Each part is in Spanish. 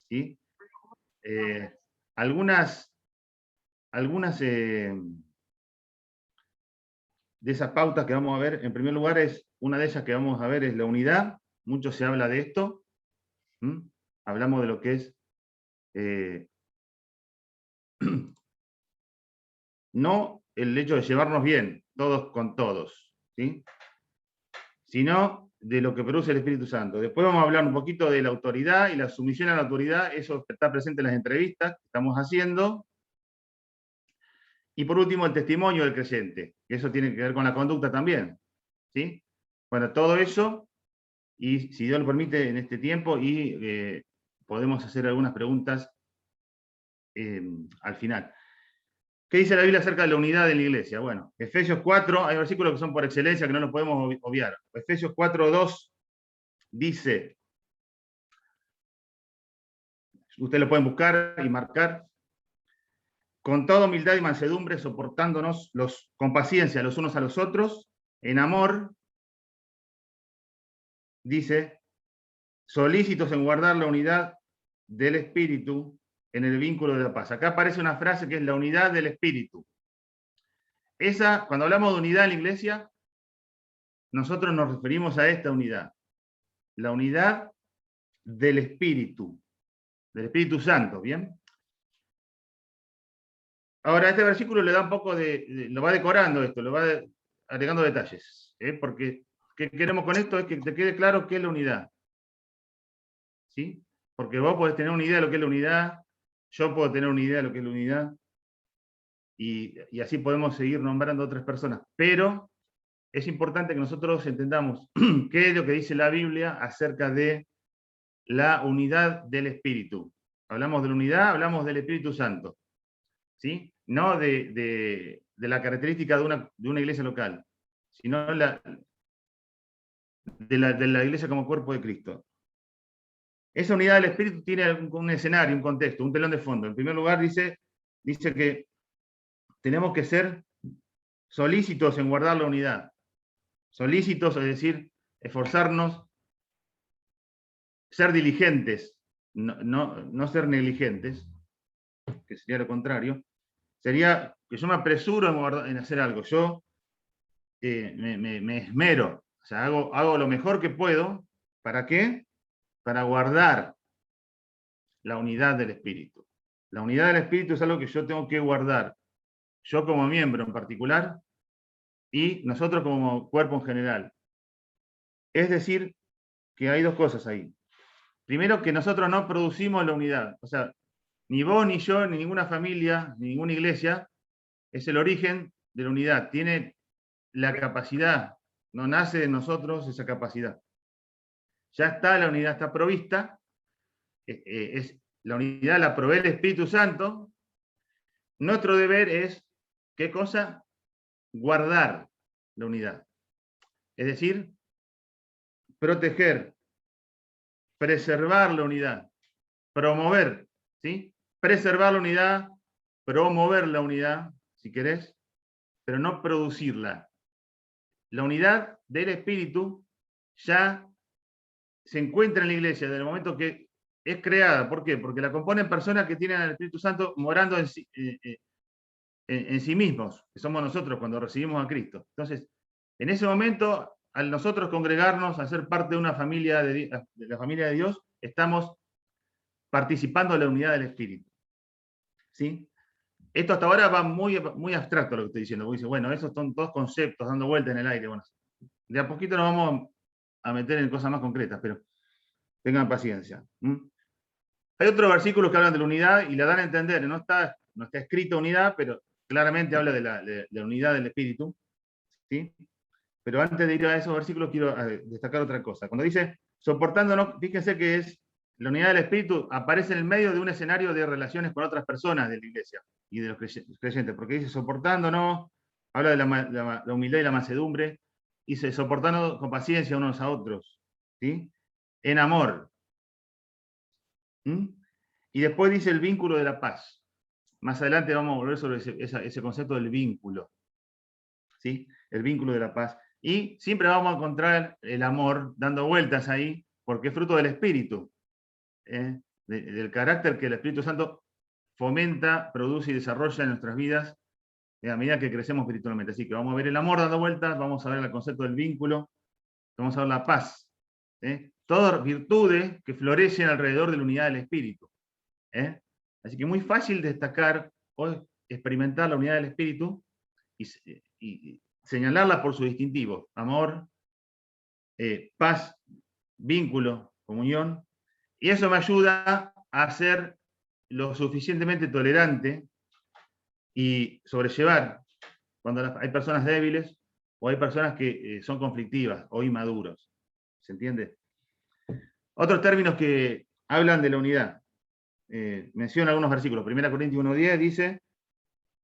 ¿sí? Algunas de esas pautas que vamos a ver, en primer lugar, una de ellas que vamos a ver es la unidad. Mucho se habla de esto. Hablamos de lo que es no el hecho de llevarnos bien, todos con todos, ¿sí? Sino de lo que produce el Espíritu Santo. Después vamos a hablar un poquito de la autoridad y la sumisión a la autoridad. Eso está presente en las entrevistas que estamos haciendo. Y por último, el testimonio del creyente, que eso tiene que ver con la conducta también, ¿sí? Bueno, todo eso, y si Dios lo permite en este tiempo, y podemos hacer algunas preguntas al final. ¿Qué dice la Biblia acerca de la unidad de la iglesia? Bueno, Efesios 4, hay versículos que son por excelencia que no los podemos obviar. Efesios 4:2 dice, ustedes lo pueden buscar y marcar, con toda humildad y mansedumbre, soportándonos con paciencia los unos a los otros, en amor, dice, solícitos en guardar la unidad del Espíritu en el vínculo de la paz. Acá aparece una frase que es la unidad del Espíritu. Esa, cuando hablamos de unidad en la iglesia, nosotros nos referimos a esta unidad. La unidad del Espíritu Santo, ¿bien? Ahora, este versículo le da un poco lo va decorando esto, lo va agregando detalles, porque ¿qué queremos con esto? Es que te quede claro qué es la unidad, ¿sí? Porque vos podés tener una idea de lo que es la unidad, yo puedo tener una idea de lo que es la unidad, y así podemos seguir nombrando a otras personas, pero es importante que nosotros entendamos qué es lo que dice la Biblia acerca de la unidad del Espíritu. Hablamos de la unidad, hablamos del Espíritu Santo, ¿sí? No de la característica de una iglesia local, sino de la iglesia como cuerpo de Cristo. Esa unidad del Espíritu tiene un escenario, un contexto, un telón de fondo. En primer lugar, dice que tenemos que ser solícitos en guardar la unidad. Solícitos, es decir, esforzarnos, ser diligentes, no ser negligentes, que sería lo contrario. Sería que yo me apresuro en hacer algo. Yo me esmero, o sea, hago lo mejor que puedo. ¿Para qué? Para guardar la unidad del Espíritu. La unidad del Espíritu es algo que yo tengo que guardar, yo como miembro en particular, y nosotros como cuerpo en general. Es decir, que hay dos cosas ahí. Primero, que nosotros no producimos la unidad. O sea, ni vos, ni yo, ni ninguna familia, ni ninguna iglesia es el origen de la unidad. Tiene la capacidad, no nace de nosotros esa capacidad. Ya está, la unidad está provista, la unidad la provee el Espíritu Santo. Nuestro deber es, ¿qué cosa? Guardar la unidad. Es decir, proteger, preservar la unidad, promover, ¿sí? Preservar la unidad, promover la unidad, si querés, pero no producirla. La unidad del Espíritu ya se encuentra en la iglesia desde el momento que es creada. ¿Por qué? Porque la componen personas que tienen al Espíritu Santo morando en sí mismos, que somos nosotros cuando recibimos a Cristo. Entonces, en ese momento, al nosotros congregarnos, a ser parte de una familia de la familia de Dios, estamos participando de la unidad del Espíritu. ¿Sí? Esto hasta ahora va muy, muy abstracto lo que estoy diciendo, porque dice, bueno, esos son todos conceptos dando vuelta en el aire. Bueno, de a poquito nos vamos a meter en cosas más concretas, pero tengan paciencia. Hay otros versículos que hablan de la unidad y la dan a entender, no está escrita unidad, pero claramente habla de la unidad del Espíritu, ¿sí? Pero antes de ir a esos versículos quiero destacar otra cosa. Cuando dice soportándonos, fíjense que la unidad del Espíritu aparece en el medio de un escenario de relaciones con otras personas de la iglesia y de los creyentes, porque dice soportándonos, habla de la humildad y la mansedumbre, dice soportándonos con paciencia unos a otros, ¿sí? En amor. Y después dice el vínculo de la paz. Más adelante vamos a volver sobre ese concepto del vínculo, ¿sí? El vínculo de la paz. Y siempre vamos a encontrar el amor dando vueltas ahí, porque es fruto del Espíritu. del carácter que el Espíritu Santo fomenta, produce y desarrolla en nuestras vidas a medida que crecemos espiritualmente. Así que vamos a ver el amor dando vueltas, vamos a ver el concepto del vínculo, vamos a ver la paz. Todas virtudes que florecen alrededor de la unidad del Espíritu. Así que muy fácil destacar o experimentar la unidad del Espíritu y señalarla por su distintivo: amor, paz, vínculo, comunión. Y eso me ayuda a ser lo suficientemente tolerante y sobrellevar cuando hay personas débiles o hay personas que son conflictivas o inmaduros. ¿Se entiende? Otros términos que hablan de la unidad. Menciona algunos versículos. 1 Corintios 1:10 dice,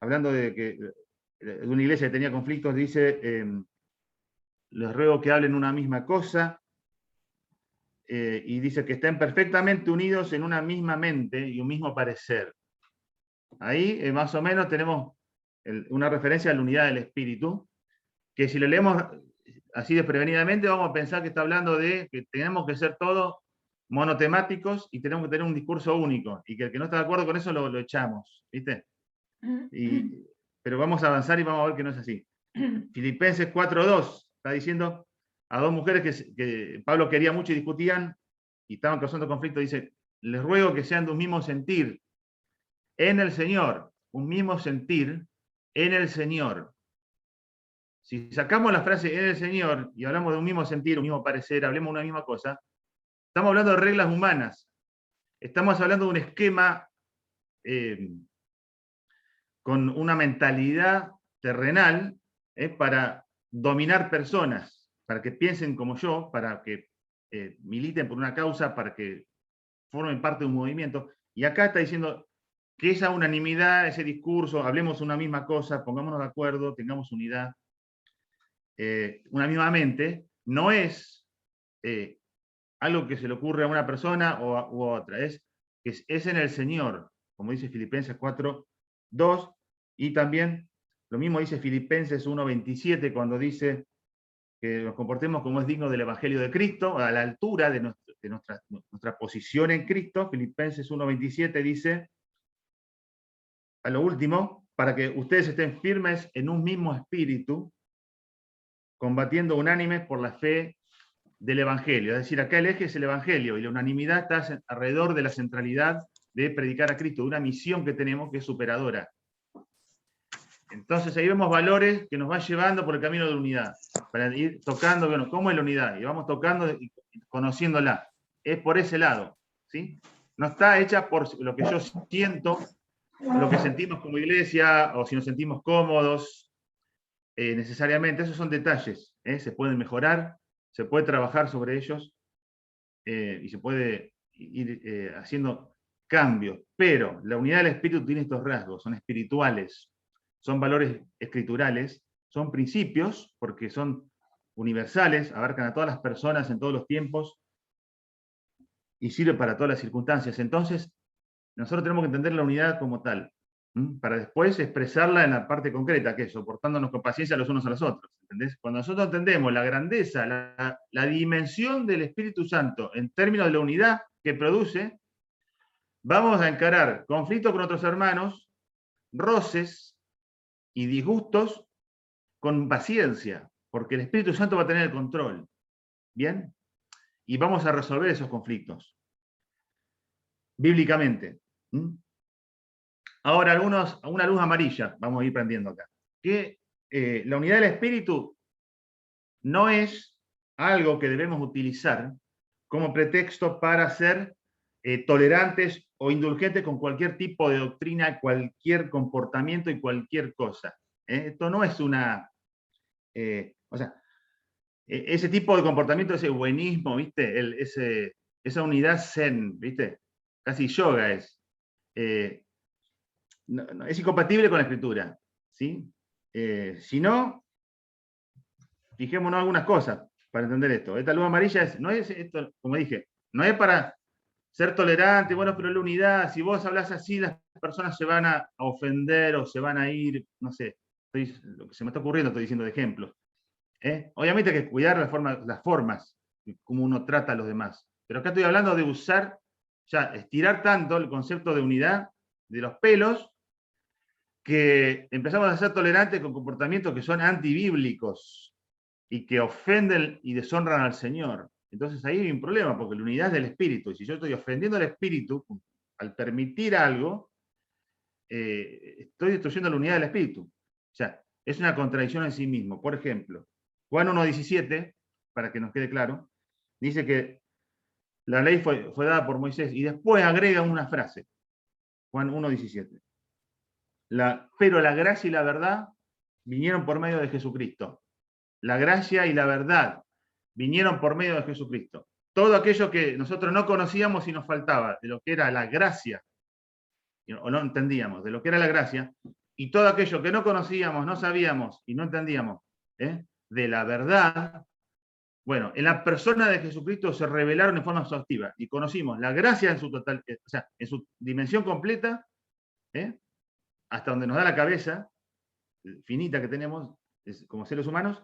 hablando de una iglesia que tenía conflictos, dice, les ruego que hablen una misma cosa, y dice que estén perfectamente unidos en una misma mente y un mismo parecer. Ahí más o menos tenemos una referencia a la unidad del Espíritu, que si lo leemos así desprevenidamente vamos a pensar que está hablando de que tenemos que ser todos monotemáticos y tenemos que tener un discurso único, y que el que no está de acuerdo con eso lo echamos, ¿viste? Pero vamos a avanzar y vamos a ver que no es así. Filipenses 4:2 está diciendo a dos mujeres que Pablo quería mucho y discutían y estaban causando conflicto. Dice, les ruego que sean de un mismo sentir en el Señor, un mismo sentir en el Señor. Si sacamos la frase en el Señor y hablamos de un mismo sentir, un mismo parecer, hablemos de una misma cosa, estamos hablando de reglas humanas. Estamos hablando de un esquema con una mentalidad terrenal para dominar personas, para que piensen como yo, para que militen por una causa, para que formen parte de un movimiento. Y acá está diciendo que esa unanimidad, ese discurso, hablemos una misma cosa, pongámonos de acuerdo, tengamos unidad, una misma mente, no es algo que se le ocurre a una persona u a otra, es en el Señor, como dice Filipenses 4:2, y también lo mismo dice Filipenses 1:27 cuando dice que nos comportemos como es digno del Evangelio de Cristo, a la altura de nuestra posición en Cristo. Filipenses 1:27 dice, a lo último, para que ustedes estén firmes en un mismo espíritu, combatiendo unánimes por la fe del Evangelio. Es decir, acá el eje es el Evangelio y la unanimidad está alrededor de la centralidad de predicar a Cristo, de una misión que tenemos que es superadora. Entonces ahí vemos valores que nos van llevando por el camino de la unidad, para ir tocando, bueno, ¿cómo es la unidad? Y vamos tocando y conociéndola. Es por ese lado, ¿sí? No está hecha por lo que yo siento, lo que sentimos como iglesia, o si nos sentimos cómodos, necesariamente. Esos son detalles, se pueden mejorar, se puede trabajar sobre ellos, y se puede ir haciendo cambios. Pero la unidad del espíritu tiene estos rasgos, son espirituales, son valores escriturales, son principios, porque son universales, abarcan a todas las personas en todos los tiempos, y sirve para todas las circunstancias. Entonces, nosotros tenemos que entender la unidad como tal, para después expresarla en la parte concreta, que es soportándonos con paciencia los unos a los otros. ¿Entendés? Cuando nosotros entendemos la grandeza, la dimensión del Espíritu Santo en términos de la unidad que produce, vamos a encarar conflictos con otros hermanos, roces y disgustos con paciencia, porque el Espíritu Santo va a tener el control. ¿Bien? Y vamos a resolver esos conflictos bíblicamente. Ahora, una luz amarilla, vamos a ir prendiendo acá. Que la unidad del espíritu no es algo que debemos utilizar como pretexto para ser tolerantes o indulgentes con cualquier tipo de doctrina, cualquier comportamiento y cualquier cosa. Esto no es una... o sea, ese tipo de comportamiento, ese buenismo, ¿viste? Esa unidad zen, ¿viste? Casi yoga es. No, es incompatible con la escritura, ¿sí? Si no, fijémonos algunas cosas para entender esto. Esta luz amarilla no es esto, como dije, no es para ser tolerante, bueno, pero la unidad, si vos hablas así, las personas se van a ofender o se van a ir, no sé, lo que se me está ocurriendo, estoy diciendo de ejemplos. Obviamente hay que cuidar las formas, como uno trata a los demás, pero acá estoy hablando de usar ya estirar tanto el concepto de unidad de los pelos, que empezamos a ser tolerantes con comportamientos que son antibíblicos y que ofenden y deshonran al Señor. Entonces ahí hay un problema, porque la unidad es del Espíritu, y si yo estoy ofendiendo al Espíritu, al permitir algo, estoy destruyendo la unidad del Espíritu. O sea, es una contradicción en sí mismo. Por ejemplo, Juan 1:17, para que nos quede claro, dice que la ley fue dada por Moisés, y después agrega una frase, Juan 1:17. Pero la gracia y la verdad vinieron por medio de Jesucristo. La gracia y la verdad vinieron por medio de Jesucristo. Todo aquello que nosotros no conocíamos y nos faltaba, de lo que era la gracia, o no entendíamos, de lo que era la gracia, y todo aquello que no conocíamos, no sabíamos y no entendíamos, de la verdad, bueno, en la persona de Jesucristo se revelaron en forma exhaustiva y conocimos la gracia en su total, o sea, en su dimensión completa, hasta donde nos da la cabeza, finita que tenemos como seres humanos,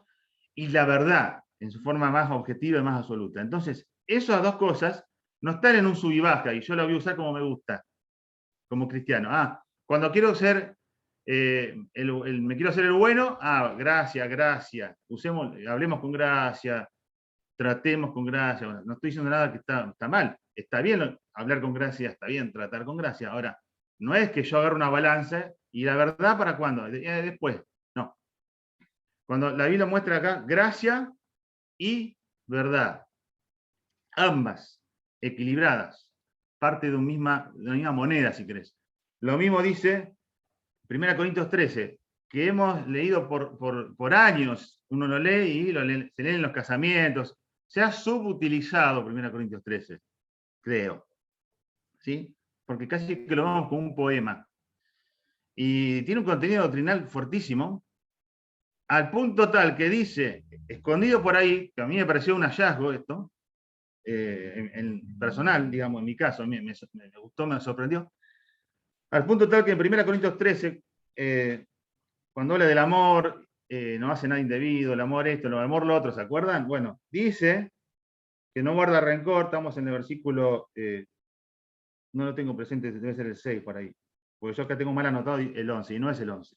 y la verdad en su forma más objetiva y más absoluta. Entonces, esas dos cosas no están en un sub y baja, y yo la voy a usar como me gusta, como cristiano. Cuando quiero ser, me quiero hacer el bueno, gracia, hablemos con gracia, tratemos con gracia. Bueno, no estoy diciendo nada que está mal, está bien hablar con gracia, está bien tratar con gracia. Ahora, no es que yo agarre una balanza y la verdad para cuándo, después, no. Cuando la Biblia muestra acá gracia y verdad, ambas equilibradas, parte de una misma moneda, si querés. Lo mismo dice 1 Corintios 13, que hemos leído por años, uno lo lee y se lee en los casamientos, se ha subutilizado 1 Corintios 13, creo, ¿sí? Porque casi que lo vemos como un poema. Y tiene un contenido doctrinal fortísimo, al punto tal que dice, escondido por ahí, que a mí me pareció un hallazgo esto, en personal, digamos, en mi caso, me gustó, me sorprendió, al punto tal que en 1 Corintios 13, cuando habla del amor, no hace nada indebido, el amor esto, el amor lo otro, ¿se acuerdan? Bueno, dice que no guarda rencor, estamos en el versículo, no lo tengo presente, debe ser el 6 por ahí, porque yo acá tengo mal anotado el 11, y no es el 11,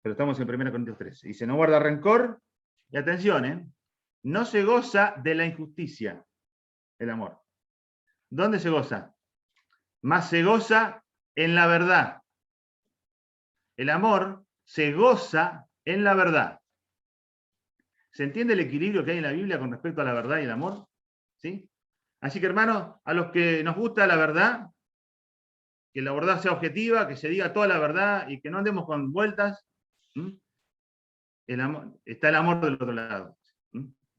pero estamos en 1 Corintios 13. Dice, no guarda rencor, y atención, no se goza de la injusticia, el amor. ¿Dónde se goza? Más se goza en la verdad. El amor se goza en la verdad. ¿Se entiende el equilibrio que hay en la Biblia con respecto a la verdad y el amor? ¿Sí? Así que, hermanos, a los que nos gusta la verdad, que la verdad sea objetiva, que se diga toda la verdad y que no andemos con vueltas, está el amor del otro lado.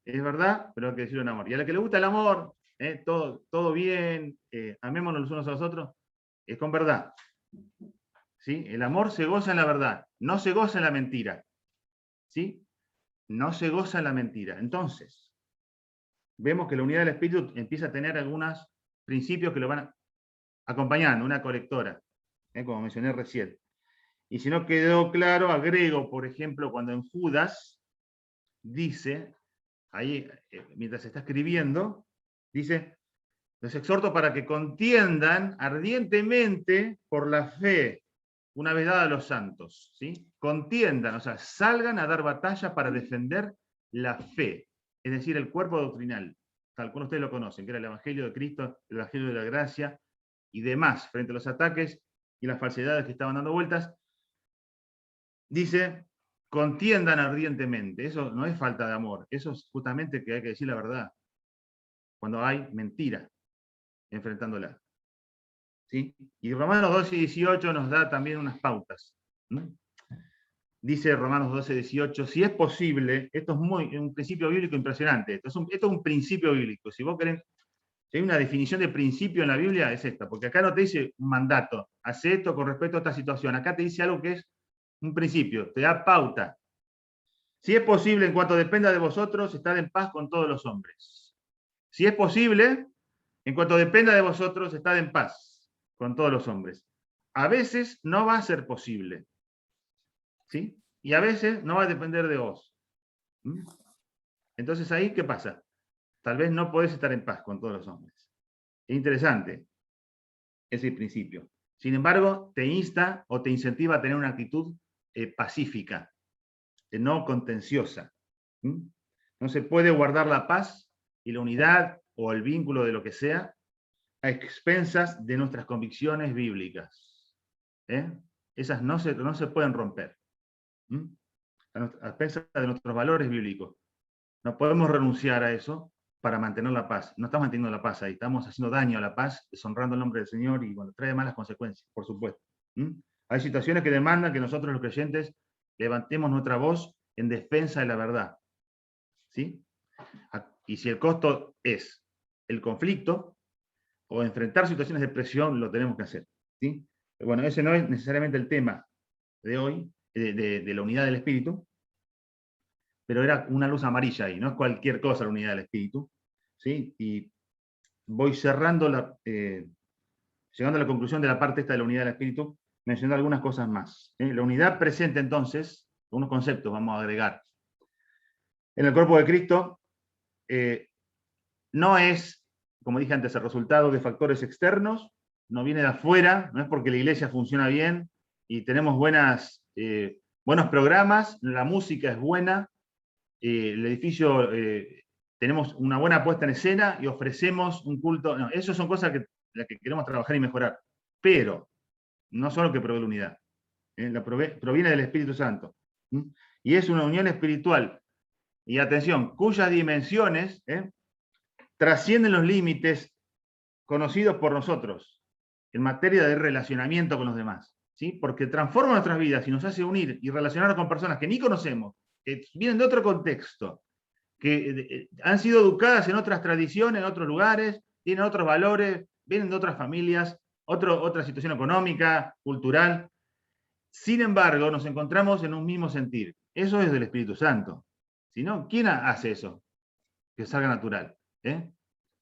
Es verdad, pero hay que decirlo en amor. Y a los que le gusta el amor, todo bien, amémonos los unos a los otros, es con verdad. ¿Sí? El amor se goza en la verdad, no se goza en la mentira. ¿Sí? No se goza en la mentira. Entonces, vemos que la unidad del espíritu empieza a tener algunos principios que lo van acompañando, una colectora, como mencioné recién. Y si no quedó claro, agrego, por ejemplo, cuando en Judas dice, ahí mientras se está escribiendo, dice, les exhorto para que contiendan ardientemente por la fe, una vez dada a los santos, ¿sí? Contiendan, o sea, salgan a dar batalla para defender la fe, es decir, el cuerpo doctrinal, tal cual ustedes lo conocen, que era el Evangelio de Cristo, el Evangelio de la gracia y demás, frente a los ataques y las falsedades que estaban dando vueltas. Dice, contiendan ardientemente. Eso no es falta de amor, eso es justamente que hay que decir la verdad, cuando hay mentira enfrentándola. ¿Sí? Y Romanos 12 y 18 nos da también unas pautas. Dice Romanos 12, 18, si es posible, esto es un principio bíblico impresionante, esto es un principio bíblico. Si vos querés, si hay una definición de principio en la Biblia, es esta, porque acá no te dice un mandato, hace esto con respecto a esta situación, acá te dice algo que es un principio, te da pauta. Si es posible, en cuanto dependa de vosotros, estad en paz con todos los hombres. Si es posible, en cuanto dependa de vosotros, estad en paz con todos los hombres. A veces no va a ser posible, ¿sí? Y a veces no va a depender de vos. Entonces ahí, ¿qué pasa? Tal vez no podés estar en paz con todos los hombres. Es interesante. ese principio. Sin embargo, te insta o te incentiva a tener una actitud pacífica, no contenciosa. No se puede guardar la paz y la unidad o el vínculo de lo que sea a expensas de nuestras convicciones bíblicas. Esas no se pueden romper. A expensas de nuestros valores bíblicos. No podemos renunciar a eso para mantener la paz. No estamos manteniendo la paz ahí, estamos haciendo daño a la paz, deshonrando el nombre del Señor y bueno, trae malas consecuencias, por supuesto. Hay situaciones que demandan que nosotros los creyentes levantemos nuestra voz en defensa de la verdad. ¿Sí? Y si el costo es el conflicto o enfrentar situaciones de presión, lo tenemos que hacer. ¿Sí? Bueno, ese no es necesariamente el tema de hoy, de la unidad del espíritu, pero era una luz amarilla ahí, no es cualquier cosa la unidad del espíritu. ¿Sí? Y voy cerrando, llegando a la conclusión de la parte esta de la unidad del espíritu, mencionando algunas cosas más. La unidad presente entonces, unos conceptos vamos a agregar. En el cuerpo de Cristo, no es, como dije antes, el resultado de factores externos, no viene de afuera, no es porque la iglesia funciona bien y tenemos buenos programas, la música es buena, el edificio, tenemos una buena puesta en escena y ofrecemos un culto. No, eso son cosas las que queremos trabajar y mejorar, pero no son lo que provee la unidad. Proviene del Espíritu Santo. Y es una unión espiritual, y atención, cuyas dimensiones trascienden los límites conocidos por nosotros en materia de relacionamiento con los demás. ¿Sí? Porque transforma nuestras vidas y nos hace unir y relacionarnos con personas que ni conocemos, que vienen de otro contexto, que han sido educadas en otras tradiciones, en otros lugares, tienen otros valores, vienen de otras familias, otra situación económica, cultural. Sin embargo, nos encontramos en un mismo sentir. Eso es del Espíritu Santo. Si no, ¿quién hace eso? Que salga natural.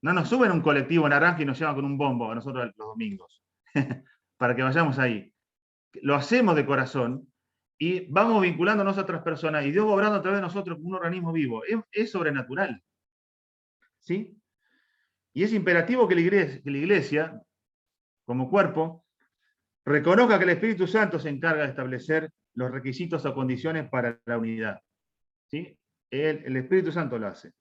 No nos suben un colectivo naranja y nos llevan con un bombo a nosotros los domingos, para que vayamos ahí. Lo hacemos de corazón y vamos vinculándonos a otras personas y Dios va obrando a través de nosotros como un organismo vivo. Es sobrenatural. ¿Sí? Y es imperativo que la iglesia, como cuerpo, reconozca que el Espíritu Santo se encarga de establecer los requisitos o condiciones para la unidad. ¿Sí? El Espíritu Santo lo hace.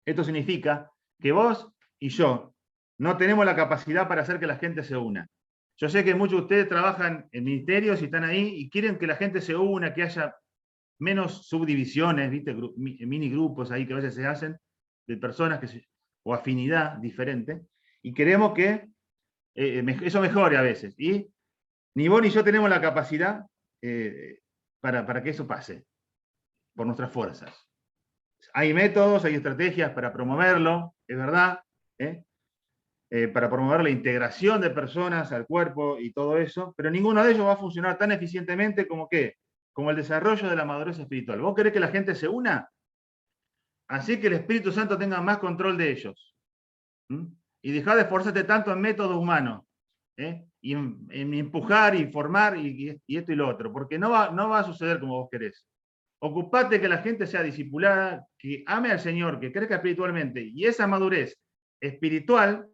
Esto significa que vos y yo no tenemos la capacidad para hacer que la gente se una. Yo sé que muchos de ustedes trabajan en ministerios y están ahí y quieren que la gente se una, que haya menos subdivisiones, ¿viste? Mini grupos ahí que a veces se hacen de personas o afinidad diferente, y queremos que eso mejore a veces. Y ni vos ni yo tenemos la capacidad para que eso pase por nuestras fuerzas. Hay métodos, hay estrategias para promoverlo, es verdad, para promover la integración de personas al cuerpo y todo eso, pero ninguno de ellos va a funcionar tan eficientemente como el desarrollo de la madurez espiritual. ¿Vos querés que la gente se una? Así que el Espíritu Santo tenga más control de ellos. Y dejá de esforzarte tanto en métodos humanos, y en empujar y formar y esto y lo otro, porque no va a suceder como vos querés. Ocupate que la gente sea discipulada, que ame al Señor, que crezca espiritualmente, y esa madurez espiritual,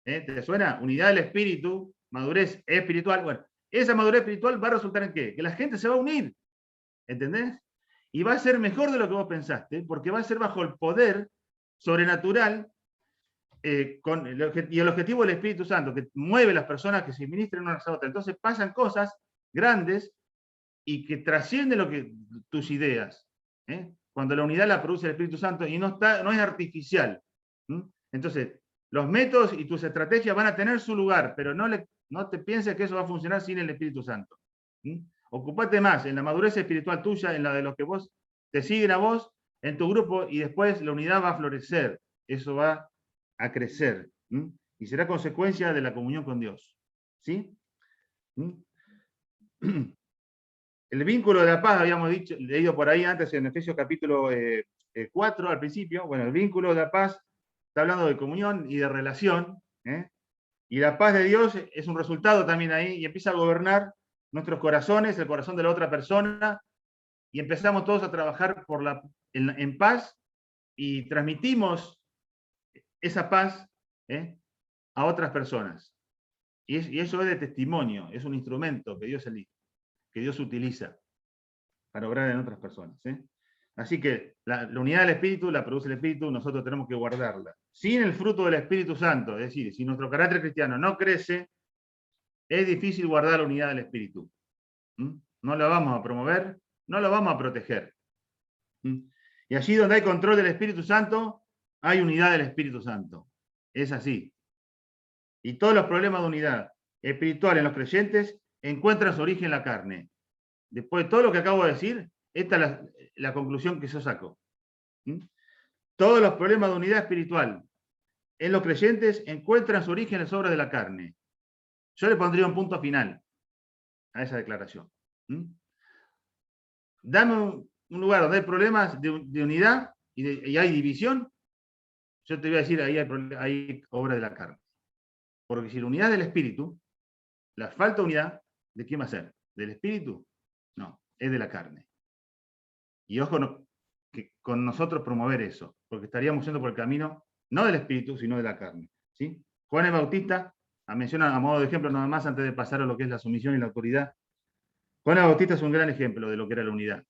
¿te suena? Unidad del espíritu, madurez espiritual. Bueno, esa madurez espiritual va a resultar en ¿qué? Que la gente se va a unir, ¿entendés? Y va a ser mejor de lo que vos pensaste, porque va a ser bajo el poder sobrenatural y el objetivo del Espíritu Santo, que mueve a las personas que se ministren unas a otras. Entonces pasan cosas grandes y que trascienden tus ideas. Cuando la unidad la produce el Espíritu Santo y no es artificial. Entonces, los métodos y tus estrategias van a tener su lugar, pero no te pienses que eso va a funcionar sin el Espíritu Santo. Ocupate más en la madurez espiritual tuya, en la de los que vos te siguen a vos, en tu grupo, y después la unidad va a florecer. Eso va a crecer. Y será consecuencia de la comunión con Dios. ¿Sí? El vínculo de la paz, habíamos leído por ahí antes en Efesios capítulo 4 al principio. Bueno, el vínculo de la paz está hablando de comunión y de relación. Y la paz de Dios es un resultado también ahí y empieza a gobernar nuestros corazones, el corazón de la otra persona, y empezamos todos a trabajar en paz y transmitimos esa paz a otras personas. Y eso es de testimonio, es un instrumento que Dios elige, que Dios utiliza para obrar en otras personas. Así que la unidad del Espíritu la produce el Espíritu, nosotros tenemos que guardarla. Sin el fruto del Espíritu Santo, es decir, si nuestro carácter cristiano no crece, es difícil guardar la unidad del Espíritu. No la vamos a promover, no la vamos a proteger. Y allí donde hay control del Espíritu Santo, hay unidad del Espíritu Santo. Es así. Y todos los problemas de unidad espiritual en los creyentes encuentran su origen en la carne. Después de todo lo que acabo de decir, esta es la conclusión que yo saco. Todos los problemas de unidad espiritual en los creyentes encuentran su origen en las obras de la carne. Yo le pondría un punto final a esa declaración. Dame un lugar donde hay problemas de unidad y hay división, yo te voy a decir, ahí hay obra de la carne. Porque si la unidad del Espíritu, la falta de unidad, ¿de quién va a ser? ¿Del Espíritu? No, es de la carne. Y ojo con nosotros promover eso, porque estaríamos yendo por el camino, no del Espíritu, sino de la carne. ¿Sí? Juan el Bautista, menciona a modo de ejemplo nada más antes de pasar a lo que es la sumisión y la autoridad. Juan el Bautista es un gran ejemplo de lo que era la unidad.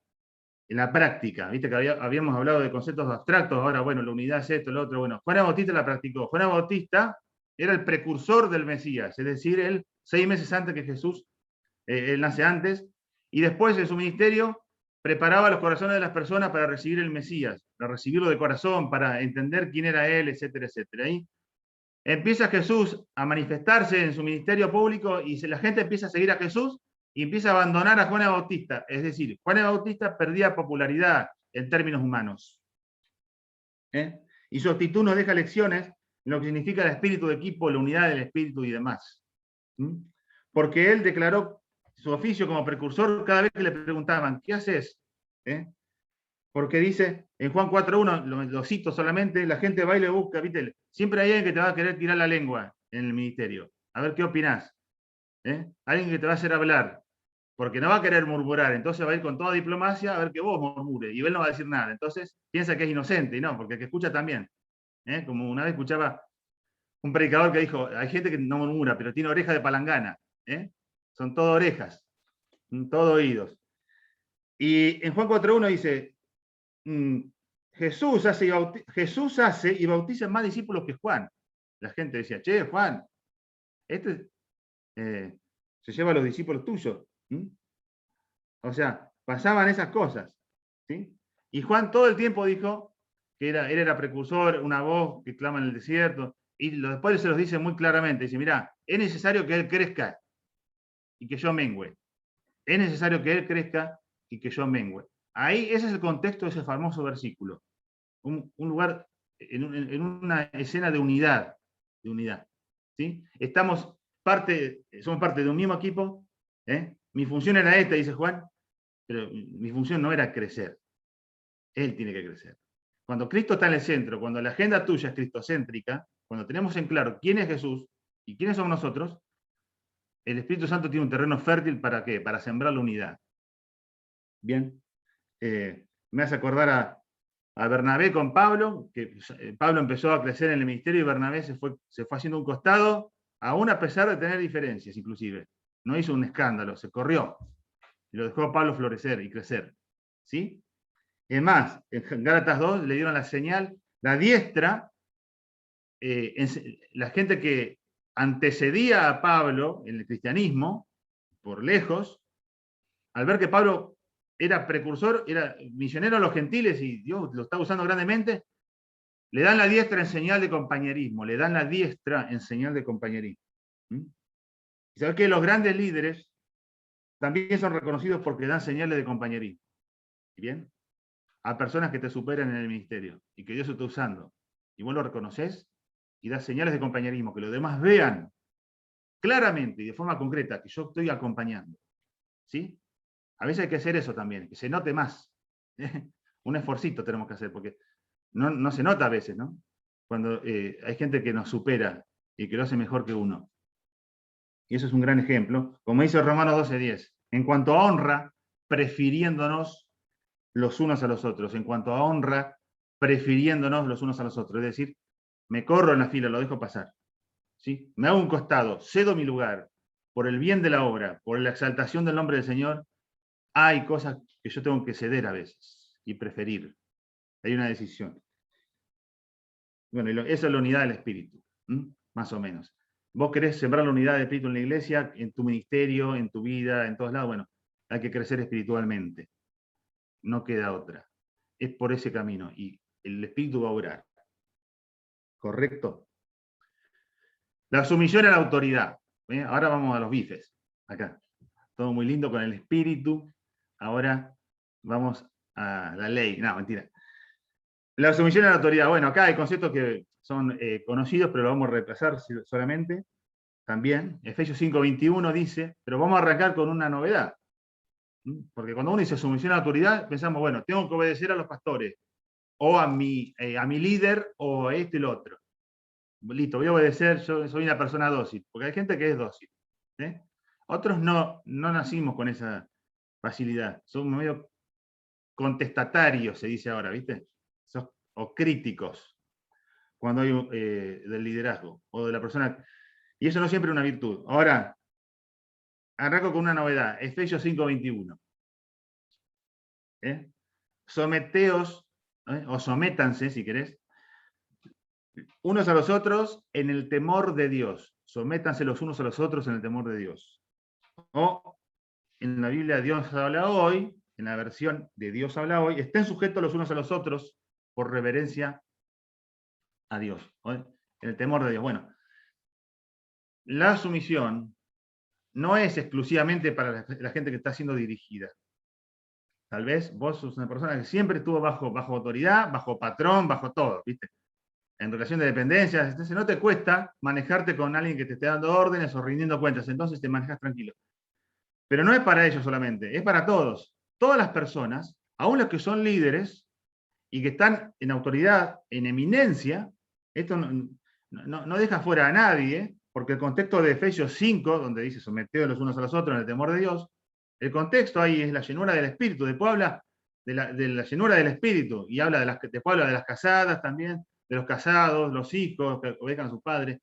En la práctica, viste que habíamos hablado de conceptos abstractos, ahora bueno, la unidad es esto, lo otro, bueno, Juan el Bautista la practicó. Juan el Bautista era el precursor del Mesías, es decir, él 6 meses antes que Jesús, él nace antes, y después en su ministerio preparaba los corazones de las personas para recibir el Mesías, para recibirlo de corazón, para entender quién era él, etcétera, etcétera. Ahí empieza Jesús a manifestarse en su ministerio público y la gente empieza a seguir a Jesús y empieza a abandonar a Juan el Bautista. Es decir, Juan el Bautista perdía popularidad en términos humanos. Y su actitud nos deja lecciones en lo que significa el espíritu de equipo, la unidad del espíritu y demás. Porque él declaró su oficio como precursor cada vez que le preguntaban, ¿qué haces? Porque dice, en Juan 4.1, lo cito solamente, la gente va y le busca, ¿viste? Siempre hay alguien que te va a querer tirar la lengua en el ministerio. A ver qué opinás. Alguien que te va a hacer hablar, porque no va a querer murmurar, entonces va a ir con toda diplomacia a ver que vos murmures, y él no va a decir nada. Entonces piensa que es inocente, y no, porque el que escucha también. Como una vez escuchaba un predicador que dijo, hay gente que no murmura, pero tiene oreja de palangana. Son todo orejas, todo oídos. Y en Juan 4.1 dice, Jesús hace y bautiza más discípulos que Juan. La gente decía, che, Juan, se lleva a los discípulos tuyos. O sea, pasaban esas cosas. ¿Sí? Y Juan todo el tiempo dijo que él era precursor, una voz que clama en el desierto, y después se los dice muy claramente, dice, mirá, es necesario que él crezca y que yo mengüe. Es necesario que él crezca y que yo mengüe. Ahí, ese es el contexto de ese famoso versículo. Un lugar, en una escena de unidad. ¿Sí? Somos parte de un mismo equipo. Mi función era esta, dice Juan, pero mi función no era crecer. Él tiene que crecer. Cuando Cristo está en el centro, cuando la agenda tuya es cristocéntrica, cuando tenemos en claro quién es Jesús y quiénes somos nosotros, el Espíritu Santo tiene un terreno fértil ¿para qué? Para sembrar la unidad. Bien. Me hace acordar a Bernabé con Pablo, que Pablo empezó a crecer en el ministerio y Bernabé se fue haciendo un costado, aún a pesar de tener diferencias inclusive. No hizo un escándalo, se corrió. Y lo dejó a Pablo florecer y crecer. ¿Sí? Es más, en Gálatas 2 le dieron la señal, la diestra, la gente que antecedía a Pablo en el cristianismo, por lejos, al ver que Pablo era precursor, era misionero a los gentiles y Dios lo está usando grandemente, le dan la diestra en señal de compañerismo, le dan la diestra en señal de compañerismo. Y sabes que los grandes líderes también son reconocidos porque dan señales de compañerismo. ¿Bien? A personas que te superan en el ministerio y que Dios está usando. Y vos lo reconoces y das señales de compañerismo, que los demás vean claramente y de forma concreta que yo estoy acompañando. ¿Sí? A veces hay que hacer eso también, que se note más. Un esforcito tenemos que hacer, porque no se nota a veces, ¿no? Cuando hay gente que nos supera y que lo hace mejor que uno. Y eso es un gran ejemplo. Como dice Romanos 12:10, en cuanto a honra, prefiriéndonos los unos a los otros. En cuanto a honra, prefiriéndonos los unos a los otros. Es decir, me corro en la fila, lo dejo pasar. ¿sí? Me hago un costado, cedo mi lugar, por el bien de la obra, por la exaltación del nombre del Señor, hay cosas que yo tengo que ceder a veces y preferir. Hay una decisión. Bueno, eso es la unidad del espíritu, más o menos. Vos querés sembrar la unidad del espíritu en la iglesia, en tu ministerio, en tu vida, en todos lados. Bueno, hay que crecer espiritualmente. No queda otra. Es por ese camino. Y el espíritu va a obrar. ¿Correcto? La sumisión a la autoridad. Ahora vamos a los bifes. Acá. Todo muy lindo con el espíritu. Ahora vamos a la ley. No, mentira. La sumisión a la autoridad. Bueno, acá hay conceptos que son conocidos, pero lo vamos a repasar solamente. También, Efesios 5:21 dice, pero vamos a arrancar con una novedad. Porque cuando uno dice sumisión a la autoridad, pensamos, bueno, tengo que obedecer a los pastores, o a mi líder, o a este y el otro. Listo, voy a obedecer, yo soy una persona dócil, porque hay gente que es dócil. Otros no nacimos con esa facilidad, son medio contestatarios, se dice ahora, ¿viste? O críticos, cuando hay del liderazgo, o de la persona, y eso no siempre es una virtud. Ahora, arranco con una novedad, Efesios 5:21. Someteos, o sométanse, si querés, unos a los otros en el temor de Dios. Sométanse los unos a los otros en el temor de Dios. O en la Biblia Dios habla hoy, en la versión de Dios habla hoy, estén sujetos los unos a los otros por reverencia a Dios. En el temor de Dios. Bueno, la sumisión no es exclusivamente para la gente que está siendo dirigida. Tal vez vos sos una persona que siempre estuvo bajo autoridad, bajo patrón, bajo todo, ¿viste? En relación de dependencias, entonces no te cuesta manejarte con alguien que te esté dando órdenes o rindiendo cuentas, entonces te manejas tranquilo. Pero no es para ellos solamente, es para todos. Todas las personas, aún los que son líderes y que están en autoridad, en eminencia, esto no deja fuera a nadie, porque el contexto de Efesios 5, donde dice someteos los unos a los otros en el temor de Dios, el contexto ahí es la llenura del Espíritu. Después habla de la llenura del Espíritu y después habla de las casadas también, de los casados, los hijos que obedezcan a sus padres.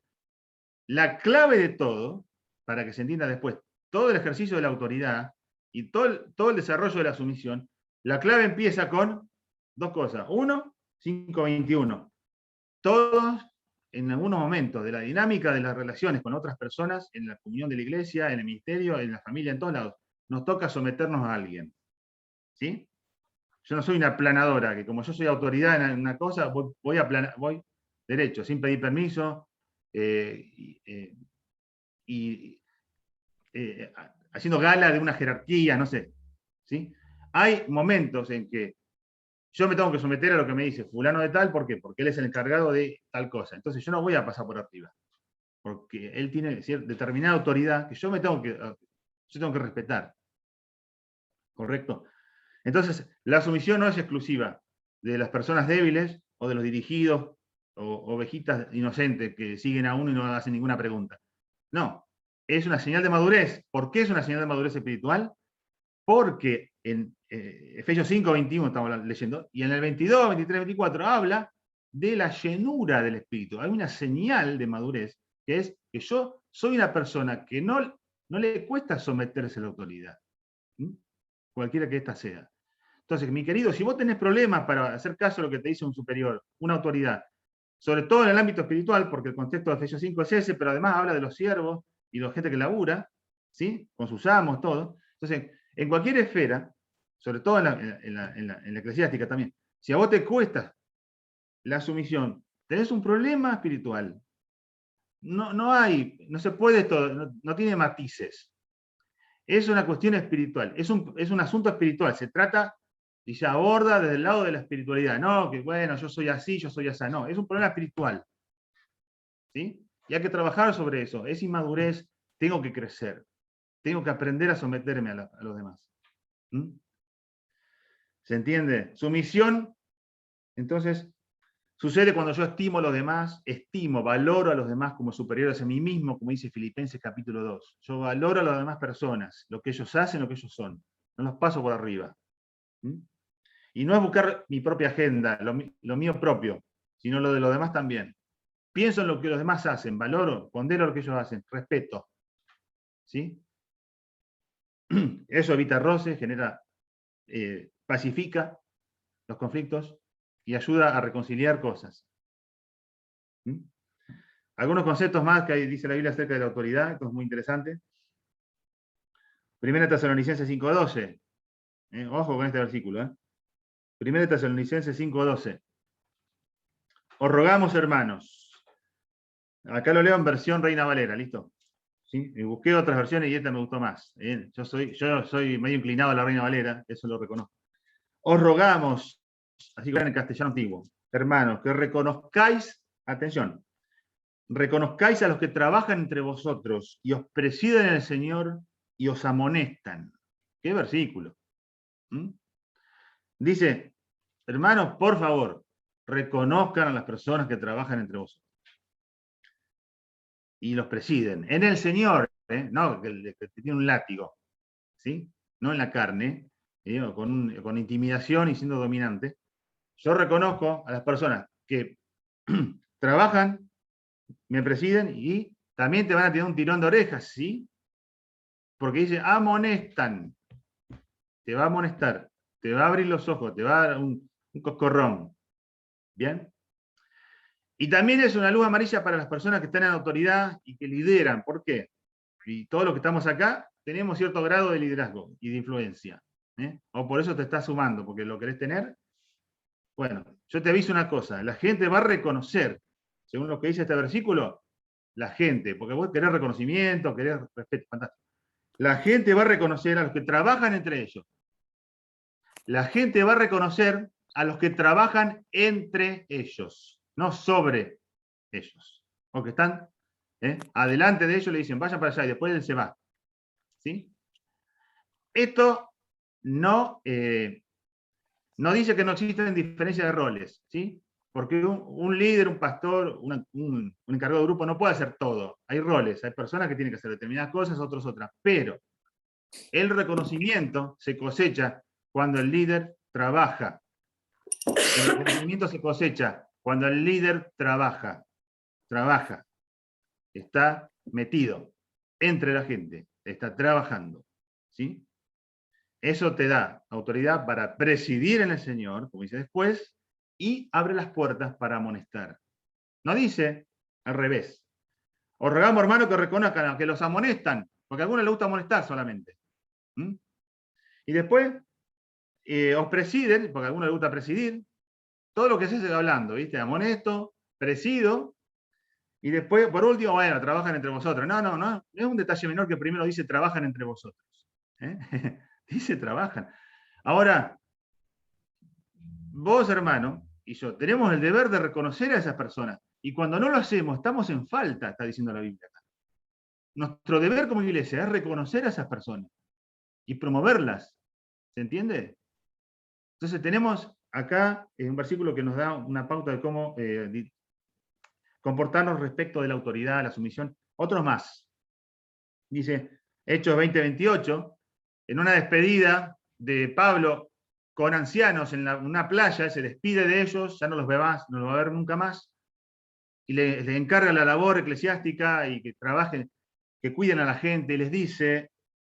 La clave de todo, para que se entienda después, todo el ejercicio de la autoridad y todo el desarrollo de la sumisión, la clave empieza con dos cosas. Uno, 5:21. Todos, en algunos momentos de la dinámica de las relaciones con otras personas, en la comunión de la iglesia, en el ministerio, en la familia, en todos lados, nos toca someternos a alguien. ¿Sí? Yo no soy una planadora, que como yo soy autoridad en una cosa, voy derecho, sin pedir permiso, haciendo gala de una jerarquía, no sé. ¿Sí? Hay momentos en que yo me tengo que someter a lo que me dice fulano de tal, ¿por qué? Porque él es el encargado de tal cosa. Entonces yo no voy a pasar por arriba, porque él tiene determinada autoridad que yo tengo que respetar. ¿Correcto? Entonces, la sumisión no es exclusiva de las personas débiles o de los dirigidos o ovejitas inocentes que siguen a uno y no hacen ninguna pregunta. No, es una señal de madurez. ¿Por qué es una señal de madurez espiritual? Porque en Efesios 5:21 estamos leyendo, y en el 22, 23, 24 habla de la llenura del Espíritu. Hay una señal de madurez, que es que yo soy una persona que no le cuesta someterse a la autoridad, cualquiera que ésta sea. Entonces, mi querido, si vos tenés problemas para hacer caso a lo que te dice un superior, una autoridad, sobre todo en el ámbito espiritual, porque el contexto de Efesios 5 es ese, pero además habla de los siervos y de la gente que labura, ¿sí? Con sus amos, todo. Entonces, en cualquier esfera, sobre todo en la eclesiástica también, si a vos te cuesta la sumisión, tenés un problema espiritual. No se puede todo, no tiene matices. Es una cuestión espiritual, es un asunto espiritual, se trata y se aborda desde el lado de la espiritualidad. No, que bueno, yo soy así, yo soy así. No, es un problema espiritual. ¿Sí? Y hay que trabajar sobre eso. Es inmadurez, tengo que crecer. Tengo que aprender a someterme a los demás. ¿Se entiende? Sumisión, entonces, sucede cuando yo estimo a los demás, valoro a los demás como superiores a mí mismo, como dice Filipenses capítulo 2. Yo valoro a las demás personas, lo que ellos hacen, lo que ellos son. No los paso por arriba. Y no es buscar mi propia agenda, lo mío propio, sino lo de los demás también. pienso en lo que los demás hacen, valoro, pondero lo que ellos hacen, respeto. ¿Sí? Eso evita roces, pacifica los conflictos y ayuda a reconciliar cosas. ¿Mm? Algunos conceptos más que dice la Biblia acerca de la autoridad, esto es muy interesante. Primera Tesalonicenses 5:12. Ojo con este versículo. Primera Tesalonicenses 5:12. Os rogamos, hermanos. Acá lo leo en versión Reina Valera, ¿listo? ¿Sí? Busqué otras versiones y esta me gustó más. Yo soy medio inclinado a la Reina Valera, eso lo reconozco. Os rogamos, así que en el castellano antiguo, hermanos, que reconozcáis, atención, reconozcáis a los que trabajan entre vosotros y os presiden en el Señor y os amonestan. ¿Qué versículo? ¿Mm? Dice, hermanos, por favor, reconozcan a las personas que trabajan entre vosotros y los presiden en el Señor, no que tiene un látigo, ¿sí? No en la carne, con intimidación y siendo dominante. Yo reconozco a las personas que trabajan, me presiden y también te van a tener un tirón de orejas, ¿sí? Porque dice, amonestan, te va a amonestar, te va a abrir los ojos, te va a dar un coscorrón. ¿Bien? Y también es una luz amarilla para las personas que están en autoridad y que lideran. ¿Por qué? Y todos los que estamos acá tenemos cierto grado de liderazgo y de influencia. O por eso te estás sumando, porque lo querés tener. Bueno, yo te aviso una cosa, la gente va a reconocer, según lo que dice este versículo, la gente, porque vos querés reconocimiento, querés respeto, fantástico. La gente va a reconocer a los que trabajan entre ellos. La gente va a reconocer a los que trabajan entre ellos, no sobre ellos. O que están adelante de ellos, le dicen, vayan para allá, y después él se va. ¿Sí? Esto no dice que no existen diferencias de roles, ¿sí? Porque un líder, un pastor, un encargado de grupo no puede hacer todo. Hay roles, hay personas que tienen que hacer determinadas cosas, otros otras. Pero el reconocimiento se cosecha cuando el líder trabaja. El reconocimiento se cosecha cuando el líder trabaja. Está metido entre la gente, está trabajando. ¿Sí? Eso te da autoridad para presidir en el Señor, como dice después, y abre las puertas para amonestar. No dice al revés. Os rogamos, hermano, que reconozcan, que los amonestan, porque a algunos les gusta amonestar solamente. Y después os presiden, porque a algunos les gusta presidir, todo lo que se sigue hablando, ¿viste? Amonesto, presido, y después, por último, bueno, trabajan entre vosotros. No es un detalle menor que primero dice trabajan entre vosotros. Dice trabajan. Ahora, vos, hermano, y yo, tenemos el deber de reconocer a esas personas. Y cuando no lo hacemos, estamos en falta, está diciendo la Biblia acá. Nuestro deber como iglesia es reconocer a esas personas y promoverlas. ¿Se entiende? Entonces tenemos acá un versículo que nos da una pauta de cómo comportarnos respecto de la autoridad, la sumisión. Otros más. Dice, Hechos 20:28, en una despedida de Pablo con ancianos en una playa, se despide de ellos, ya no los ve más, no los va a ver nunca más, y les encarga la labor eclesiástica y que trabajen, que cuiden a la gente, y les dice,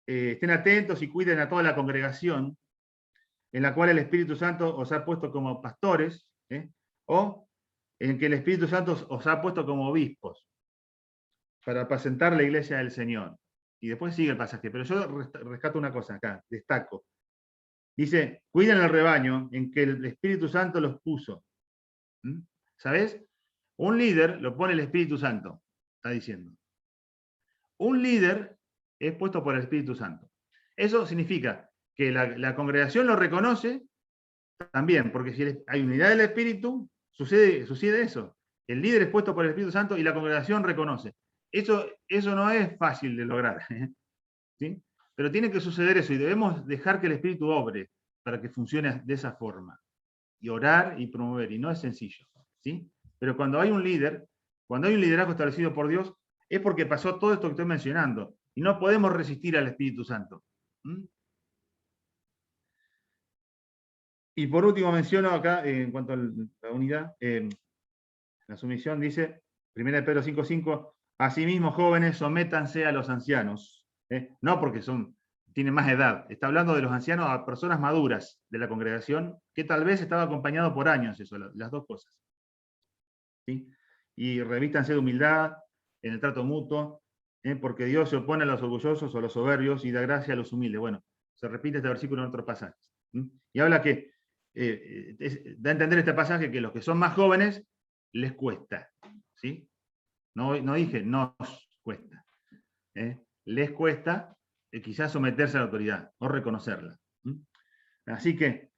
estén atentos y cuiden a toda la congregación, en la cual el Espíritu Santo os ha puesto como pastores, o en que el Espíritu Santo os ha puesto como obispos, para apacentar la iglesia del Señor. Y después sigue el pasaje, pero yo rescato una cosa acá, destaco. Dice, cuiden el rebaño en que el Espíritu Santo los puso. ¿Sabes? Un líder lo pone el Espíritu Santo, está diciendo. Un líder es puesto por el Espíritu Santo. Eso significa que la congregación lo reconoce también, porque si hay unidad del Espíritu, sucede eso. El líder es puesto por el Espíritu Santo y la congregación reconoce. Eso no es fácil de lograr, ¿sí? Pero tiene que suceder eso y debemos dejar que el Espíritu obre para que funcione de esa forma. Y orar y promover, y no es sencillo, ¿sí? Pero cuando hay un líder, cuando hay un liderazgo establecido por Dios, es porque pasó todo esto que estoy mencionando. Y no podemos resistir al Espíritu Santo. Y por último menciono acá, en cuanto a la unidad, la sumisión dice, 1 Pedro 5:5, asimismo jóvenes, sométanse a los ancianos, no porque tienen más edad, está hablando de los ancianos a personas maduras de la congregación, que tal vez estaba acompañado por años, eso, las dos cosas. ¿Sí? Y revístanse de humildad en el trato mutuo, porque Dios se opone a los orgullosos o a los soberbios y da gracia a los humildes. Bueno, se repite este versículo en otro pasaje. Y habla que, da a entender este pasaje que los que son más jóvenes les cuesta. ¿Sí? No dije nos cuesta. Les cuesta quizás someterse a la autoridad o reconocerla. Así que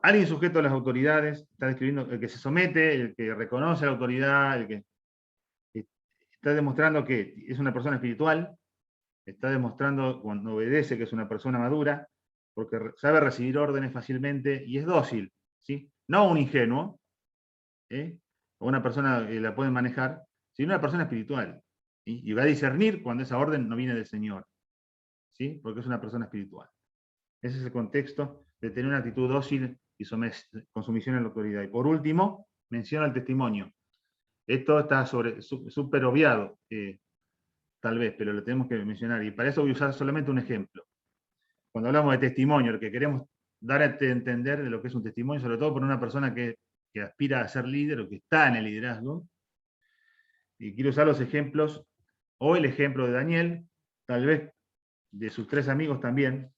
alguien sujeto a las autoridades, está describiendo el que se somete, el que reconoce la autoridad, el que está demostrando que es una persona espiritual, está demostrando cuando obedece que es una persona madura, porque sabe recibir órdenes fácilmente y es dócil, ¿sí? No un ingenuo, o una persona que la puede manejar, sino una persona espiritual, ¿sí? Y va a discernir cuando esa orden no viene del Señor, ¿sí? Porque es una persona espiritual. Ese es el contexto de tener una actitud dócil y con sumisión a la autoridad. Y por último, menciona el testimonio. Esto está súper obviado, tal vez, pero lo tenemos que mencionar. Y para eso voy a usar solamente un ejemplo. Cuando hablamos de testimonio, lo que queremos dar a entender de lo que es un testimonio, sobre todo por una persona que aspira a ser líder o que está en el liderazgo. Y quiero usar los ejemplos, o el ejemplo de Daniel, tal vez de sus 3 amigos también.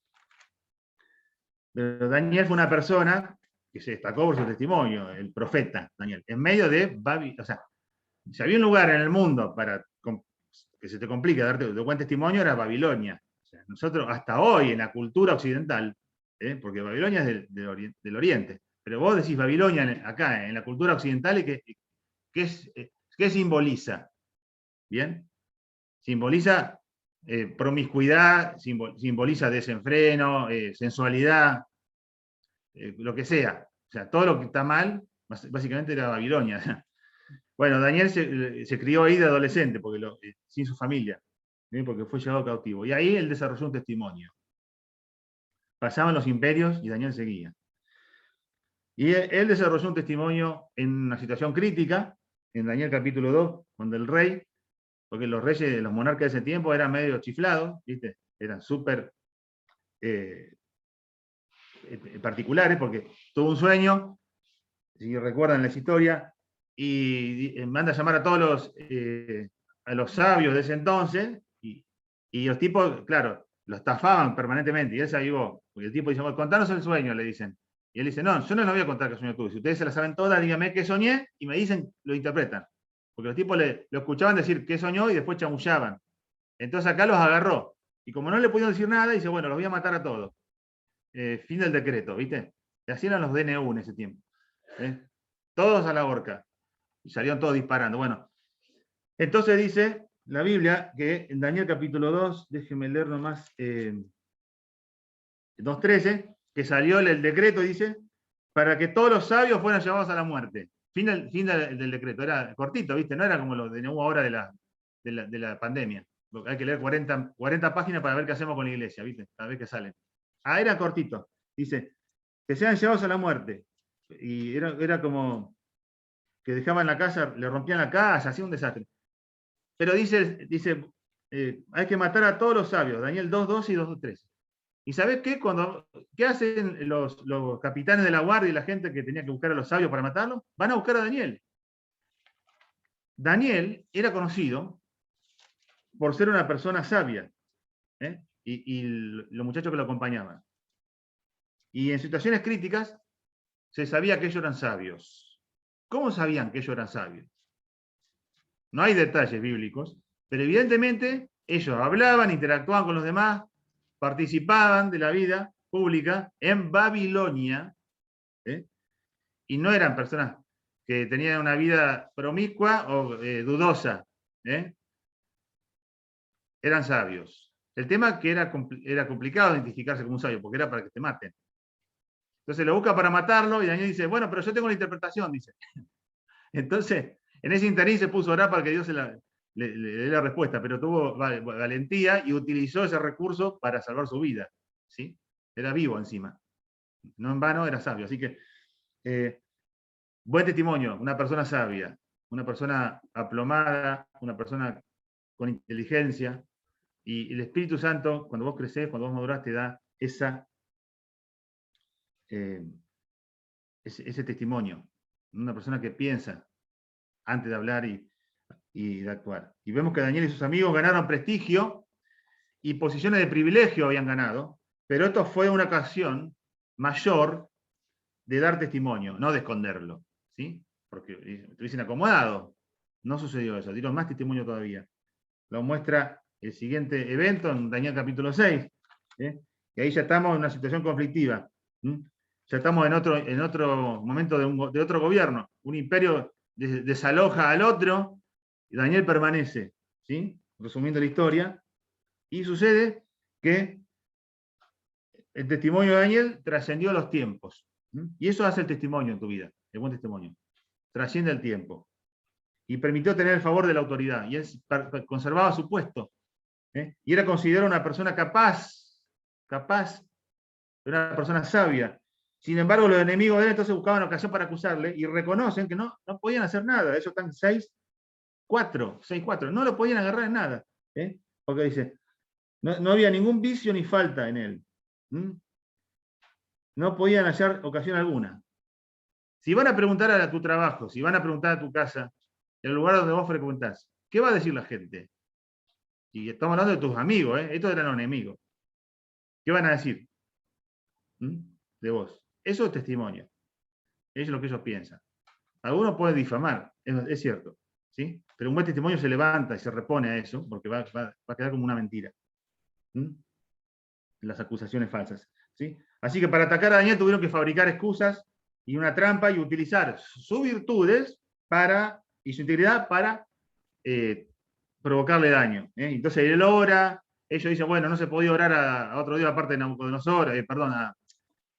Pero Daniel fue una persona que se destacó por su testimonio, el profeta Daniel, en medio de Babilonia. O sea, si había un lugar en el mundo para que se te complique darte de buen testimonio, era Babilonia. O sea, nosotros, hasta hoy, en la cultura occidental, porque Babilonia es del Oriente, pero vos decís Babilonia acá, en la cultura occidental, ¿qué simboliza? ¿Bien? Simboliza promiscuidad, simboliza desenfreno, sensualidad, lo que sea. O sea, todo lo que está mal, básicamente era Babilonia. Bueno, Daniel se crió ahí de adolescente, sin su familia, porque fue llevado cautivo. Y ahí él desarrolló un testimonio. Pasaban los imperios y Daniel seguía. Y él desarrolló un testimonio en una situación crítica, en Daniel capítulo 2, cuando el rey, porque los reyes, los monarcas de ese tiempo eran medio chiflados, ¿viste? Eran súper particulares, porque tuvo un sueño, si recuerdan la historia, y manda a llamar a todos los sabios de ese entonces, y los tipos, claro, lo estafaban permanentemente, y él se avivó, porque el tipo dice, bueno, contanos el sueño, le dicen. Y él dice, no, yo no les voy a contar qué sueño tuve, si ustedes se la saben todas, díganme qué soñé, y me dicen, lo interpretan. Porque los tipos lo escuchaban decir qué soñó y después chamullaban. Entonces acá los agarró. Y como no le pudieron decir nada, dice, bueno, los voy a matar a todos. Fin del decreto, ¿viste? Y así eran los DNU en ese tiempo. Todos a la horca. Y salieron todos disparando. Bueno, entonces dice la Biblia que en Daniel capítulo 2, déjenme leer nomás, 2:13, que salió el decreto, dice, para que todos los sabios fueran llevados a la muerte. Fin del decreto. Era cortito, ¿viste? No era como los DNU ahora de la pandemia. Hay que leer 40 páginas para ver qué hacemos con la iglesia, ¿viste? Cada vez que salen. Era cortito. Dice, que sean llevados a la muerte. Y era como que dejaban la casa, le rompían la casa, hacía un desastre. Pero dice hay que matar a todos los sabios, Daniel 2:12 y 2:13. ¿Y sabés qué? ¿Qué hacen los capitanes de la guardia y la gente que tenía que buscar a los sabios para matarlos? Van a buscar a Daniel. Daniel era conocido por ser una persona sabia, y los muchachos que lo acompañaban. Y en situaciones críticas se sabía que ellos eran sabios. ¿Cómo sabían que ellos eran sabios? No hay detalles bíblicos, pero evidentemente ellos hablaban, interactuaban con los demás, participaban de la vida pública en Babilonia, y no eran personas que tenían una vida promiscua o dudosa. Eran sabios. El tema es que era complicado identificarse como un sabio, porque era para que te maten. Entonces lo busca para matarlo y Daniel dice, bueno, pero yo tengo la interpretación, dice. Entonces, en ese interín se puso a orar para que Dios le dé la respuesta, pero tuvo valentía y utilizó ese recurso para salvar su vida. ¿Sí? Era vivo encima. No en vano, era sabio. Así que, buen testimonio, una persona sabia. una persona aplomada, una persona con inteligencia, y el Espíritu Santo, cuando vos crecés, cuando vos madurás, te da ese testimonio. Una persona que piensa antes de hablar y de actuar. Y vemos que Daniel y sus amigos ganaron prestigio y posiciones de privilegio habían ganado, pero esto fue una ocasión mayor de dar testimonio, no de esconderlo, ¿sí? Porque estuviesen acomodados. No sucedió eso, dieron más testimonio todavía. Lo muestra el siguiente evento en Daniel capítulo 6, y ahí ya estamos en una situación conflictiva. Ya estamos en otro momento de otro gobierno. Un imperio desaloja al otro y Daniel permanece, ¿sí? Resumiendo la historia. Y sucede que el testimonio de Daniel trascendió los tiempos. Y eso hace el testimonio en tu vida, el buen testimonio. Trasciende el tiempo. Y permitió tener el favor de la autoridad. Y él conservaba su puesto. Y era considerado una persona capaz, una persona sabia. Sin embargo, los enemigos de él entonces buscaban ocasión para acusarle y reconocen que no podían hacer nada. Ellos están 6-4. No lo podían agarrar en nada. Porque dice, no había ningún vicio ni falta en él. No podían hallar ocasión alguna. Si van a preguntar a tu trabajo, si van a preguntar a tu casa, en el lugar donde vos frecuentás, ¿qué va a decir la gente? Y estamos hablando de tus amigos, estos eran los enemigos. ¿Qué van a decir de vos? Eso es testimonio. Eso es lo que ellos piensan. Algunos pueden difamar, es cierto, ¿sí? Pero un buen testimonio se levanta y se repone a eso, porque va a quedar como una mentira. Las acusaciones falsas. ¿Sí? Así que para atacar a Daniel tuvieron que fabricar excusas y una trampa y utilizar sus virtudes y su integridad para provocarle daño. Entonces él ora, ellos dicen, bueno, no se podía orar a otro dios aparte de Nabucodonosor,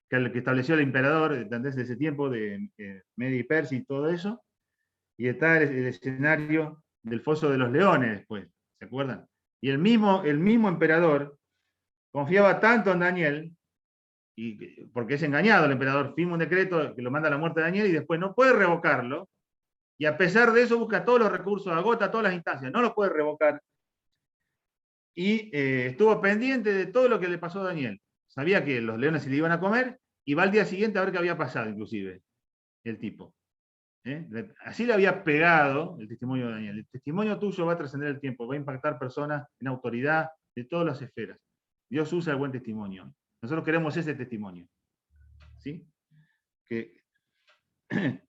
que estableció el emperador desde ese tiempo de Media y Persia y todo eso. Y está el escenario del foso de los leones después, ¿se acuerdan? Y el mismo emperador confiaba tanto en Daniel, porque es engañado el emperador, firma un decreto que lo manda a la muerte de Daniel y después no puede revocarlo, y a pesar de eso busca todos los recursos, agota todas las instancias, no los puede revocar, y estuvo pendiente de todo lo que le pasó a Daniel. Sabía que los leones se le iban a comer, y va al día siguiente a ver qué había pasado, inclusive, el tipo. Así le había pegado el testimonio de Daniel. El testimonio tuyo va a trascender el tiempo, va a impactar personas en autoridad de todas las esferas. Dios usa el buen testimonio. Nosotros queremos ese testimonio. ¿Sí? Que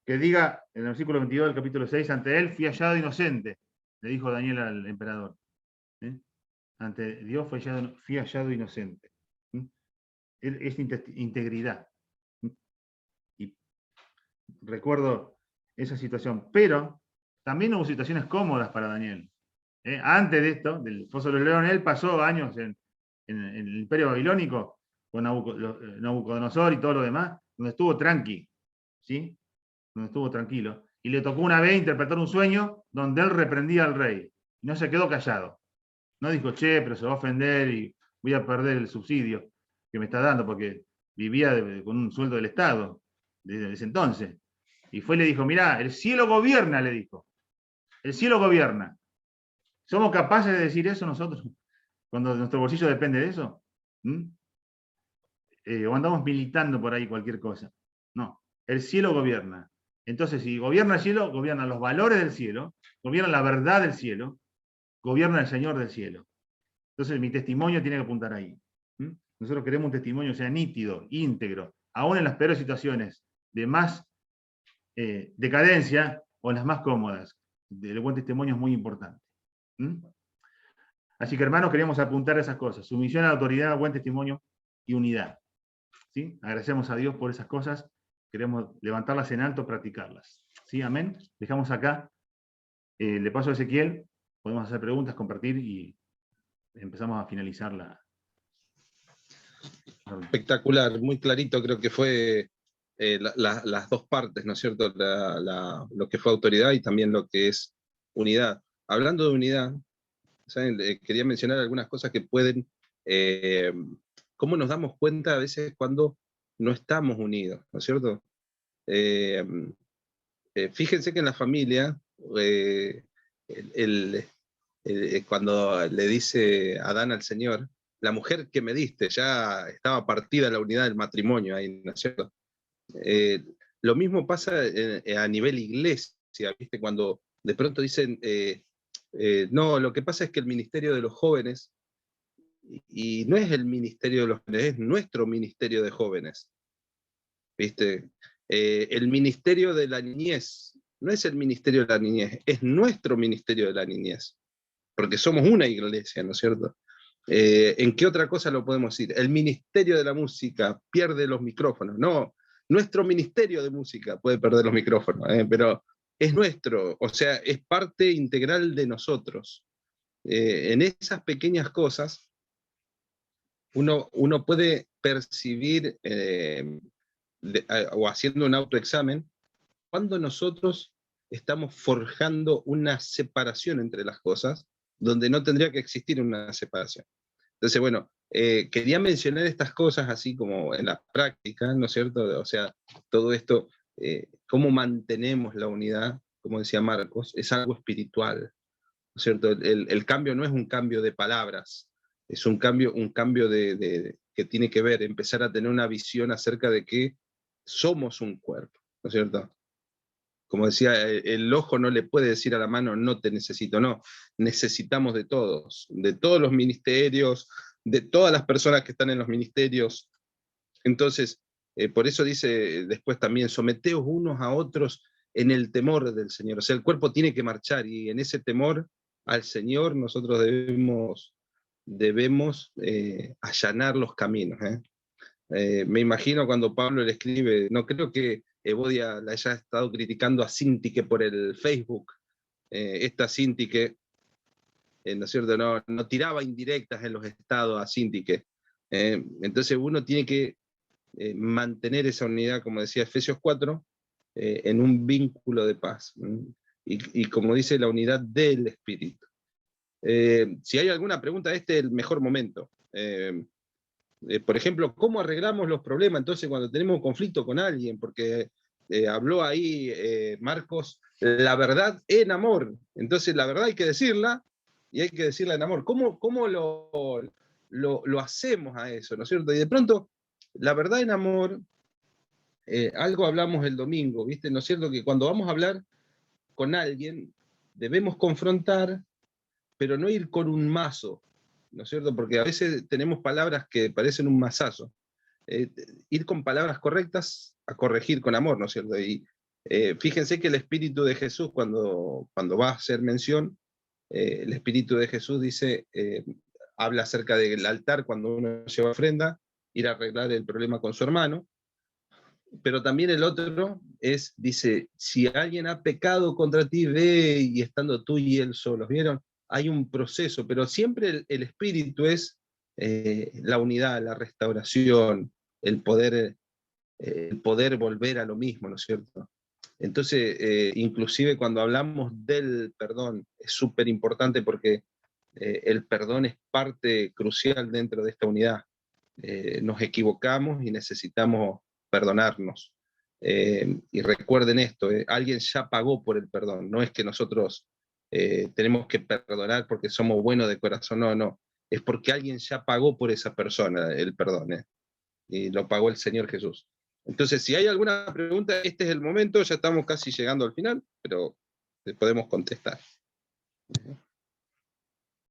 diga en el versículo 22 del capítulo 6, ante él fui hallado inocente, le dijo Daniel al emperador. Ante Dios fui hallado inocente. Es integridad. Y recuerdo esa situación, pero también hubo situaciones cómodas para Daniel. Antes de esto, del foso de los leones, él pasó años en el imperio babilónico con Nabucodonosor y todo lo demás, donde estuvo tranqui, ¿sí? Donde estuvo tranquilo. Y le tocó una vez interpretar un sueño donde él reprendía al rey. Y no se quedó callado. No dijo, che, pero se va a ofender y voy a perder el subsidio que me está dando, porque vivía con un sueldo del Estado desde ese entonces. Y fue y le dijo, mirá, el cielo gobierna, le dijo. El cielo gobierna. ¿Somos capaces de decir eso nosotros cuando nuestro bolsillo depende de eso? O andamos militando por ahí cualquier cosa. No, el cielo gobierna. Entonces, si gobierna el cielo, gobiernan los valores del cielo, gobierna la verdad del cielo, gobierna el Señor del cielo. Entonces, mi testimonio tiene que apuntar ahí. Nosotros queremos un testimonio que sea nítido, íntegro, aún en las peores situaciones de más decadencia o en las más cómodas. El buen testimonio es muy importante. Así que, hermanos, queremos apuntar a esas cosas. Sumisión a la autoridad, buen testimonio y unidad. ¿Sí? Agradecemos a Dios por esas cosas. Queremos levantarlas en alto, practicarlas. ¿Sí? Amén. Dejamos acá. Le paso a Ezequiel. Podemos hacer preguntas, compartir y empezamos a finalizar la... Espectacular, muy clarito, creo que fue las dos partes, ¿no es cierto? Lo que fue autoridad y también lo que es unidad. Hablando de unidad, ¿saben? Quería mencionar algunas cosas que pueden, cómo nos damos cuenta a veces cuando no estamos unidos, ¿no es cierto? Fíjense que en la familia, eh, cuando le dice Adán al Señor, la mujer que me diste, ya estaba partida la unidad del matrimonio ahí, ¿no es cierto? Lo mismo pasa a nivel iglesia, ¿viste? Cuando de pronto dicen, no, lo que pasa es que el ministerio de los jóvenes, y no es el ministerio de los jóvenes, es nuestro ministerio de jóvenes, ¿viste? El ministerio de la niñez, no es el ministerio de la niñez, es nuestro ministerio de la niñez, porque somos una iglesia, ¿no es cierto? ¿En qué otra cosa lo podemos decir? El ministerio de la música pierde los micrófonos. No, nuestro ministerio de música puede perder los micrófonos, pero es nuestro, o sea, es parte integral de nosotros. En esas pequeñas cosas, uno puede percibir, o haciendo un autoexamen, cuando nosotros estamos forjando una separación entre las cosas, donde no tendría que existir una separación. Entonces, bueno, quería mencionar estas cosas así como en la práctica, ¿no es cierto? O sea, todo esto, cómo mantenemos la unidad, como decía Marcos, es algo espiritual, ¿no es cierto? El cambio no es un cambio de palabras, es un cambio que tiene que ver, empezar a tener una visión acerca de que somos un cuerpo, ¿no es cierto? Como decía, el ojo no le puede decir a la mano, no te necesito, no. Necesitamos de todos los ministerios, de todas las personas que están en los ministerios. Entonces, por eso dice después también, someteos unos a otros en el temor del Señor. O sea, el cuerpo tiene que marchar y en ese temor al Señor nosotros debemos allanar los caminos. Me imagino cuando Pablo le escribe, no creo que Evodia la haya estado criticando a Sintique por el Facebook, esta Sintique, ¿no es cierto? No tiraba indirectas en los estados a Sintique. Entonces uno tiene que mantener esa unidad, como decía Efesios 4, en un vínculo de paz. Y como dice, la unidad del Espíritu. Si hay alguna pregunta, este es el mejor momento. Por ejemplo, ¿cómo arreglamos los problemas entonces cuando tenemos un conflicto con alguien? Porque habló ahí Marcos, la verdad en amor. Entonces la verdad hay que decirla y hay que decirla en amor. ¿Cómo lo hacemos a eso, ¿no es cierto? Y de pronto, la verdad en amor, algo hablamos el domingo, ¿viste? ¿No es cierto? Que cuando vamos a hablar con alguien, debemos confrontar, pero no ir con un mazo, ¿no es cierto? Porque a veces tenemos palabras que parecen un mazazo. Ir con palabras correctas a corregir con amor, ¿no es cierto? Y fíjense que el Espíritu de Jesús, cuando va a hacer mención, el Espíritu de Jesús dice, habla acerca del altar cuando uno lleva ofrenda, ir a arreglar el problema con su hermano, pero también el otro dice, si alguien ha pecado contra ti, ve y estando tú y él solos, ¿vieron? Hay un proceso, pero siempre el espíritu es la unidad, la restauración, el poder volver a lo mismo, ¿no es cierto? Entonces, inclusive cuando hablamos del perdón, es súper importante porque el perdón es parte crucial dentro de esta unidad. Nos equivocamos y necesitamos perdonarnos. Y recuerden esto, alguien ya pagó por el perdón, no es que nosotros tenemos que perdonar porque somos buenos de corazón, no, es porque alguien ya pagó por esa persona el perdón, y lo pagó el Señor Jesús. Entonces, si hay alguna pregunta, este es el momento, ya estamos casi llegando al final, pero podemos contestar.